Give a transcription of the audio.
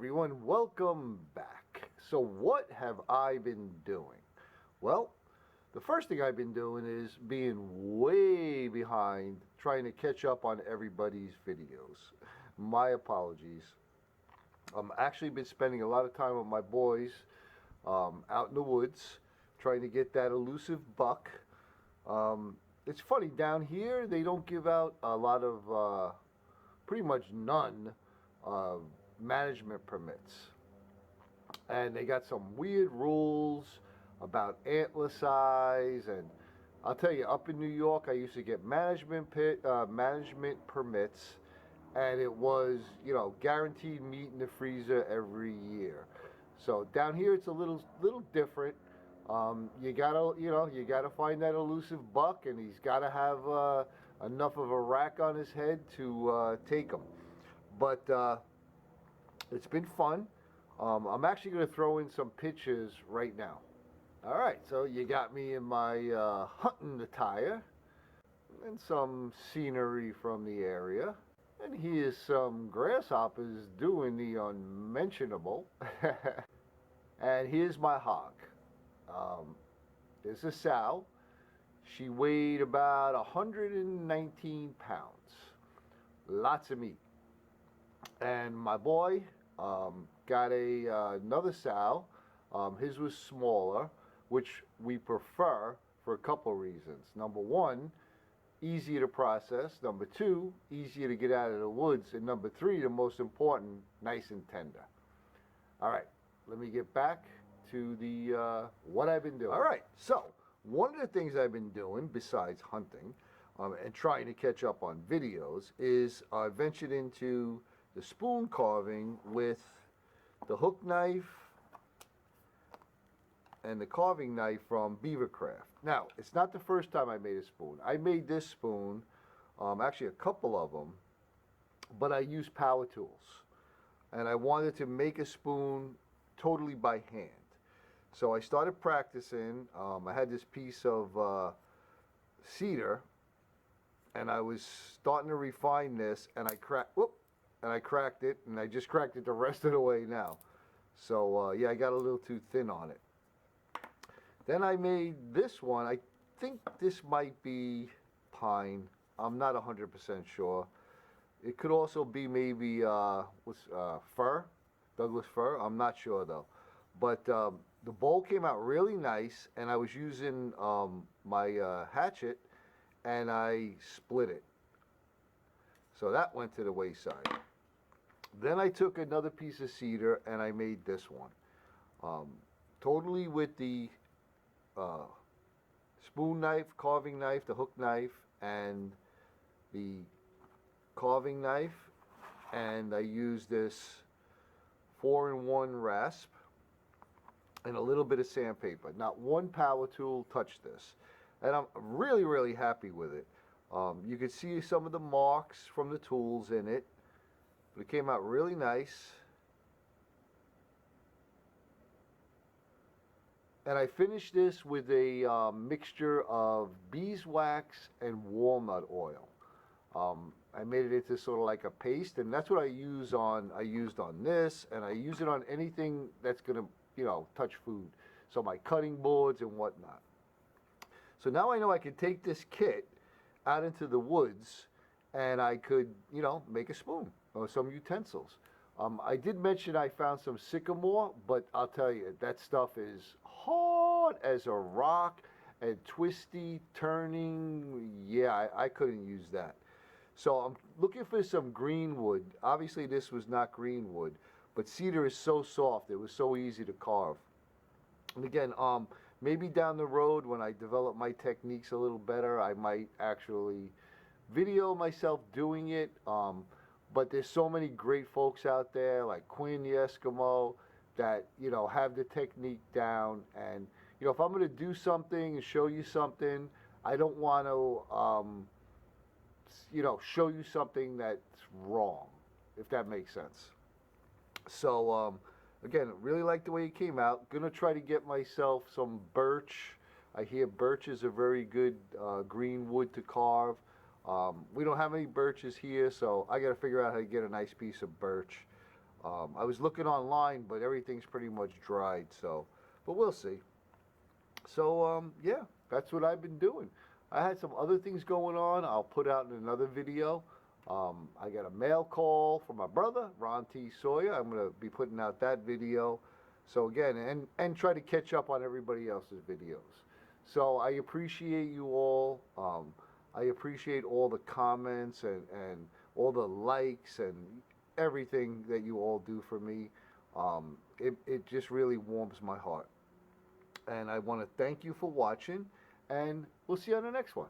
everyone, welcome back. So what have I been doing? Well, the first thing I've been doing is being way behind trying to catch up on everybody's videos. My apologies. I'm actually been spending a lot of time with my boys out in the woods trying to get that elusive buck. It's funny, down here they don't give out a lot of, pretty much none, management permits. And they got some weird rules about antler size. And I'll tell you, up in New York, I used to get management permits, and it was, guaranteed meat in the freezer every year. So down here, it's a little different. You gotta find that elusive buck, and he's gotta have enough of a rack on his head to take him. But it's been fun. I'm actually going to throw in some pictures right now. All right, so you got me in my hunting attire and some scenery from the area. And here's some grasshoppers doing the unmentionable. And here's my hog. There's a sow. She weighed about 119 pounds. Lots of meat. And my boy got another sow. His was smaller, which we prefer for a couple of reasons. Number one, easier to process. Number two, easier to get out of the woods. And number three, the most important, nice and tender. All right, let me get back to the what I've been doing. All right, so one of the things I've been doing besides hunting and trying to catch up on videos is I ventured into the spoon carving with the hook knife and the carving knife from Beavercraft. Now, it's not the first time I made a spoon. I made this spoon, actually a couple of them, but I used power tools. And I wanted to make a spoon totally by hand. So I started practicing. I had this piece of cedar, and I was starting to refine this, and I cracked it, and I just cracked it the rest of the way now. So yeah, I got a little too thin on it. Then I made this one. I think this might be pine. I'm not 100% sure. It could also be maybe fir, Douglas fir. I'm not sure though. But the bowl came out really nice, and I was using my hatchet, and I split it. So that went to the wayside. Then I took another piece of cedar and I made this one. Totally with the spoon knife, carving knife, the hook knife, and the carving knife. And I used this 4-in-1 rasp and a little bit of sandpaper. Not one power tool touched this. And I'm really, really happy with it. You can see some of the marks from the tools in it. But it came out really nice. And I finished this with a mixture of beeswax and walnut oil. I made it into sort of like a paste, and that's what I used on this, and I use it on anything that's gonna, touch food. So my cutting boards and whatnot. So now I know I could take this kit out into the woods, and I could, make a spoon or some utensils. I did mention I found some sycamore, but I'll tell you, that stuff is hard as a rock and twisty, turning. Yeah, I couldn't use that. So I'm looking for some green wood. Obviously, this was not green wood, but cedar is so soft. It was so easy to carve. And again, maybe down the road when I develop my techniques a little better, I might actually video myself doing it. But there's so many great folks out there like Quinn the Eskimo that, have the technique down. And, if I'm going to do something and show you something, I don't want to, show you something that's wrong, if that makes sense. So, again, really like the way it came out. Gonna try to get myself some birch. I hear birch is a very good green wood to carve. We don't have any birches here, so I got to figure out how to get a nice piece of birch. I was looking online, but everything's pretty much dried. So, but we'll see. So yeah, that's what I've been doing. I had some other things going on. I'll put out in another video. I got a mail call from my brother, Ron T. Sawyer. I'm gonna be putting out that video. So again, and try to catch up on everybody else's videos. So I appreciate you all. I appreciate all the comments and all the likes and everything that you all do for me. It just really warms my heart. And I want to thank you for watching, and we'll see you on the next one.